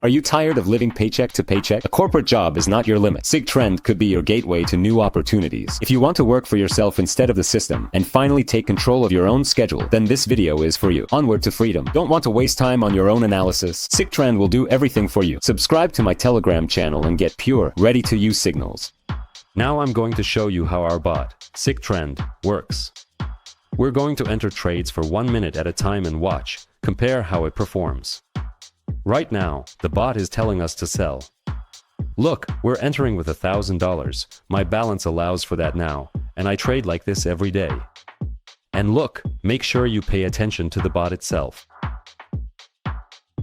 Are you tired of living paycheck to paycheck? A corporate job is not your limit. SigTrend could be your gateway to new opportunities. If you want to work for yourself instead of the system and finally take control of your own schedule, then this video is for you. Onward to freedom. Don't want to waste time on your own analysis? SigTrend will do everything for you. Subscribe to my Telegram channel and get pure, ready-to-use signals. Now I'm going to show you how our bot, SigTrend, works. We're going to enter trades for 1 minute at a time and watch, compare how it performs. Right now, the bot is telling us to sell. Look, we're entering with $1,000. My balance allows for that now, and I trade like this every day. And look, make sure you pay attention to the bot itself.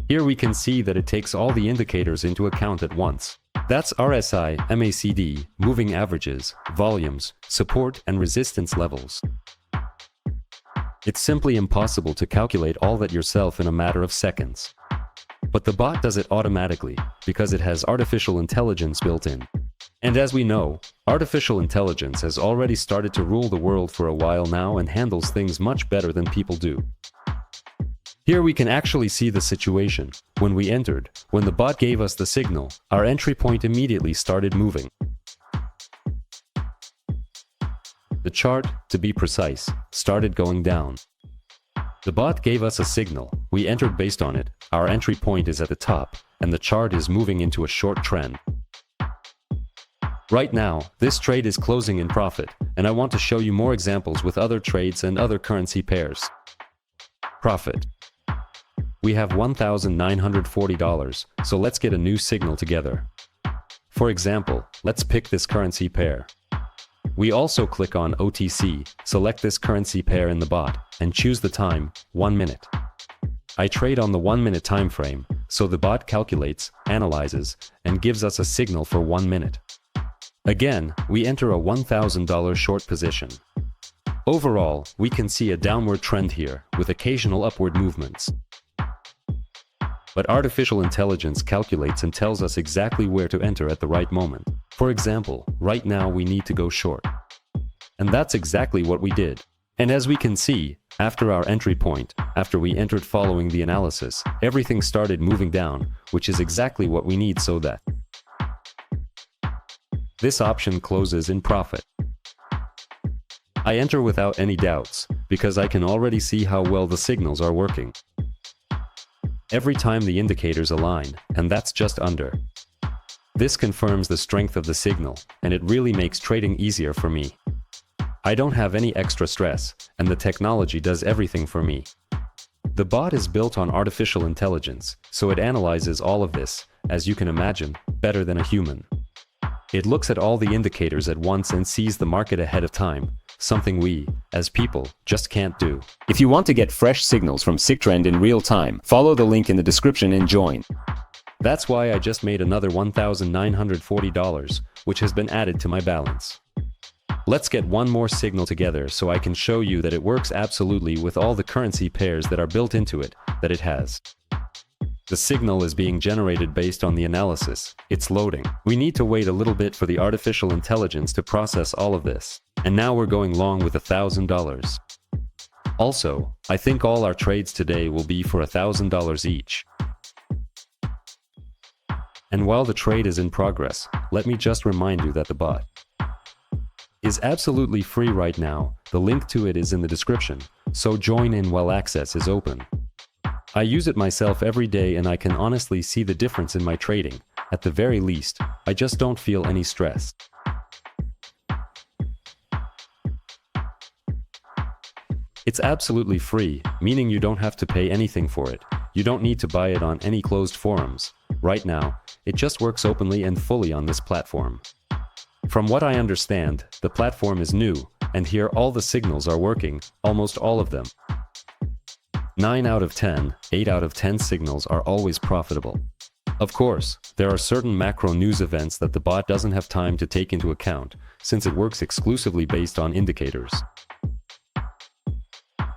Here we can see that it takes all the indicators into account at once. That's RSI, MACD, moving averages, volumes, support and resistance levels. It's simply impossible to calculate all that yourself in a matter of seconds. But the bot does it automatically, because it has artificial intelligence built in. And as we know, artificial intelligence has already started to rule the world for a while now and handles things much better than people do. Here we can actually see the situation. When we entered, when the bot gave us the signal, our entry point immediately started moving. The chart, to be precise, started going down. The bot gave us a signal, we entered based on it, our entry point is at the top, and the chart is moving into a short trend. Right now, this trade is closing in profit, and I want to show you more examples with other trades and other currency pairs. Profit. We have $1,940, so let's get a new signal together. For example, let's pick this currency pair. We also click on OTC, select this currency pair in the bot, and choose the time, 1 minute. I trade on the 1 minute time frame, so the bot calculates, analyzes, and gives us a signal for 1 minute. Again, we enter a $1,000 short position. Overall, we can see a downward trend here, with occasional upward movements. But artificial intelligence calculates and tells us exactly where to enter at the right moment. For example, right now we need to go short. And that's exactly what we did. And as we can see, after our entry point, after we entered following the analysis, everything started moving down, which is exactly what we need so that this option closes in profit. I enter without any doubts, because I can already see how well the signals are working. Every time the indicators align, and that's just under. This confirms the strength of the signal, and it really makes trading easier for me. I don't have any extra stress, and the technology does everything for me. The bot is built on artificial intelligence, so it analyzes all of this, as you can imagine, better than a human. It looks at all the indicators at once and sees the market ahead of time, something we, as people, just can't do. If you want to get fresh signals from SigTrend in real time, follow the link in the description and join. That's why I just made another $1,940, which has been added to my balance. Let's get one more signal together so I can show you that it works absolutely with all the currency pairs that are built into it, that it has. The signal is being generated based on the analysis. It's loading. We need to wait a little bit for the artificial intelligence to process all of this. And now we're going long with $1,000. Also, I think all our trades today will be for $1,000 each. And while the trade is in progress, let me just remind you that the bot is absolutely free right now. The link to it is in the description, so join in while access is open. I use it myself every day and I can honestly see the difference in my trading. At the very least, I just don't feel any stress. It's absolutely free, meaning you don't have to pay anything for it. You don't need to buy it on any closed forums. Right now, it just works openly and fully on this platform. From what I understand, the platform is new, and here all the signals are working, almost all of them. 9 out of 10, 8 out of 10 signals are always profitable. Of course, there are certain macro news events that the bot doesn't have time to take into account, since it works exclusively based on indicators.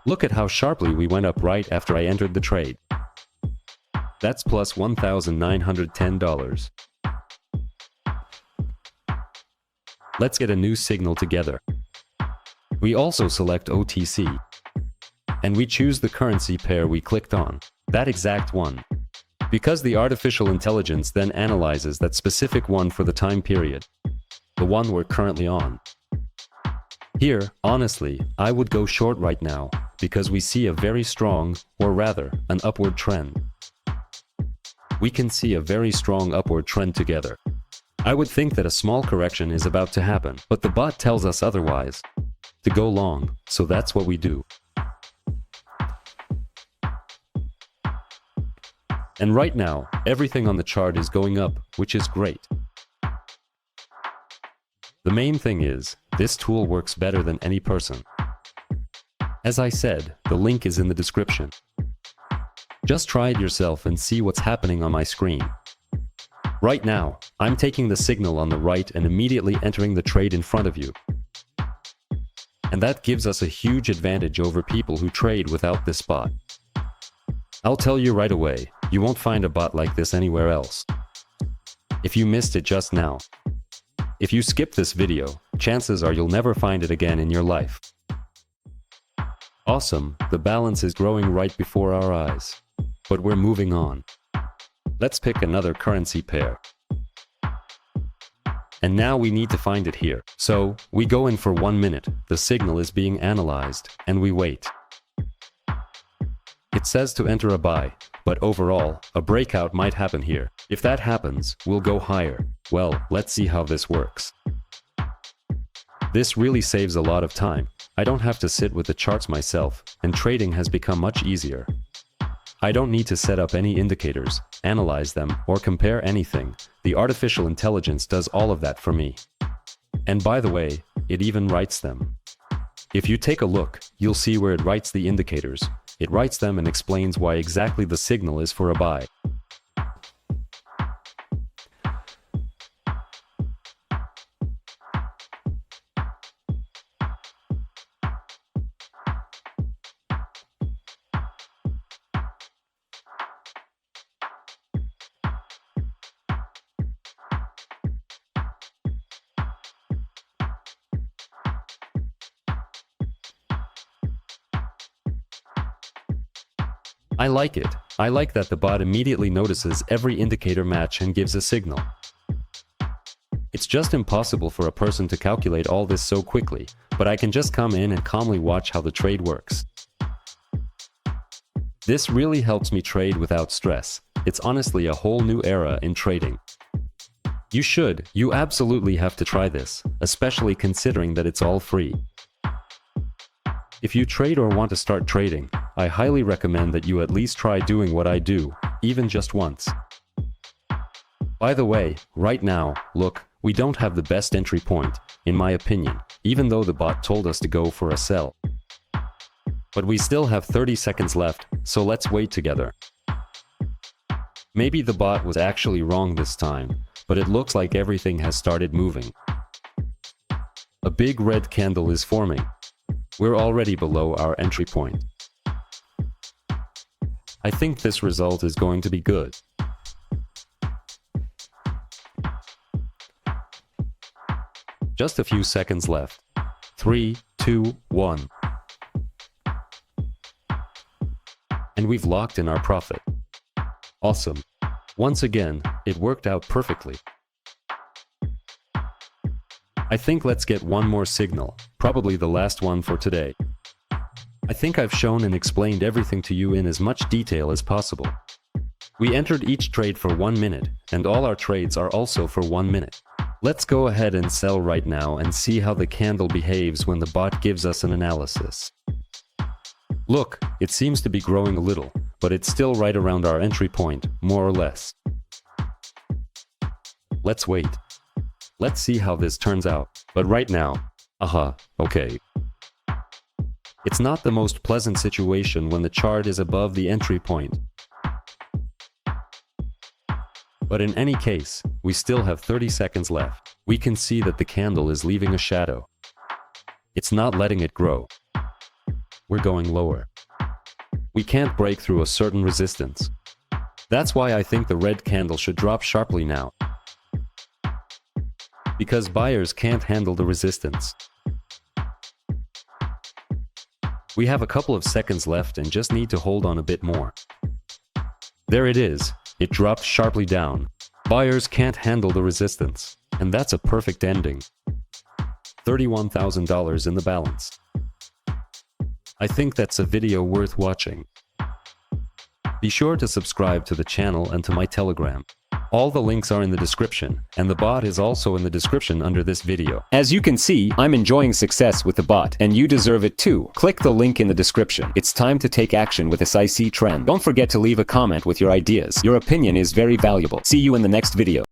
Look at how sharply we went up right after I entered the trade. That's plus $1,910. Let's get a new signal together. We also select OTC. And we choose the currency pair we clicked on, that exact one. because the artificial intelligence then analyzes that specific one for the time period, the one we're currently on. Here, honestly, I would go short right now, because we see a very strong, or rather, an upward trend. We can see a very strong upward trend together. I would think that a small correction is about to happen, but the bot tells us otherwise. To go long, so that's what we do. And right now, everything on the chart is going up, which is great. The main thing is, this tool works better than any person. As I said, the link is in the description. Just try it yourself and see what's happening on my screen. Right now, I'm taking the signal on the right and immediately entering the trade in front of you. And that gives us a huge advantage over people who trade without this bot. I'll tell you right away, you won't find a bot like this anywhere else. If you missed it just now, if you skip this video, chances are you'll never find it again in your life. Awesome, the balance is growing right before our eyes. But we're moving on. Let's pick another currency pair. And now we need to find it here. So, we go in for 1 minute, the signal is being analyzed, and we wait. It says to enter a buy, but overall, a breakout might happen here. If that happens, we'll go higher. Well, let's see how this works. This really saves a lot of time. I don't have to sit with the charts myself, and trading has become much easier. I don't need to set up any indicators, analyze them, or compare anything. The artificial intelligence does all of that for me. And by the way, it even writes them. If you take a look, you'll see where it writes the indicators. It writes them and explains why exactly the signal is for a buy. I like it. I like that the bot immediately notices every indicator match and gives a signal. It's just impossible for a person to calculate all this so quickly, but I can just come in and calmly watch how the trade works. This really helps me trade without stress. It's honestly a whole new era in trading. You absolutely have to try this, especially considering that it's all free. If you trade or want to start trading, I highly recommend that you at least try doing what I do, even just once. By the way, right now, look, we don't have the best entry point, in my opinion, even though the bot told us to go for a sell. But we still have 30 seconds left, so let's wait together. Maybe the bot was actually wrong this time, but it looks like everything has started moving. A big red candle is forming. We're already below our entry point. I think this result is going to be good. Just a few seconds left. 3, 2, 1. And we've locked in our profit. Awesome. Once again, it worked out perfectly. I think let's get one more signal, probably the last one for today. I think I've shown and explained everything to you in as much detail as possible. We entered each trade for 1 minute, and all our trades are also for 1 minute. Let's go ahead and sell right now and see how the candle behaves when the bot gives us an analysis. Look, it seems to be growing a little, but it's still right around our entry point, more or less. Let's wait. Let's see how this turns out. But right now, okay. It's not the most pleasant situation when the chart is above the entry point. But in any case, we still have 30 seconds left. We can see that the candle is leaving a shadow. It's not letting it grow. We're going lower. We can't break through a certain resistance. That's why I think the red candle should drop sharply now. Because buyers can't handle the resistance. We have a couple of seconds left and just need to hold on a bit more. There it is. It dropped sharply down. Buyers can't handle the resistance. And that's a perfect ending. $31,000 in the balance. I think that's a video worth watching. Be sure to subscribe to the channel and to my Telegram. All the links are in the description, and the bot is also in the description under this video. As you can see, I'm enjoying success with the bot, and you deserve it too. Click the link in the description. It's time to take action with this IC trend. Don't forget to leave a comment with your ideas. Your opinion is very valuable. See you in the next video.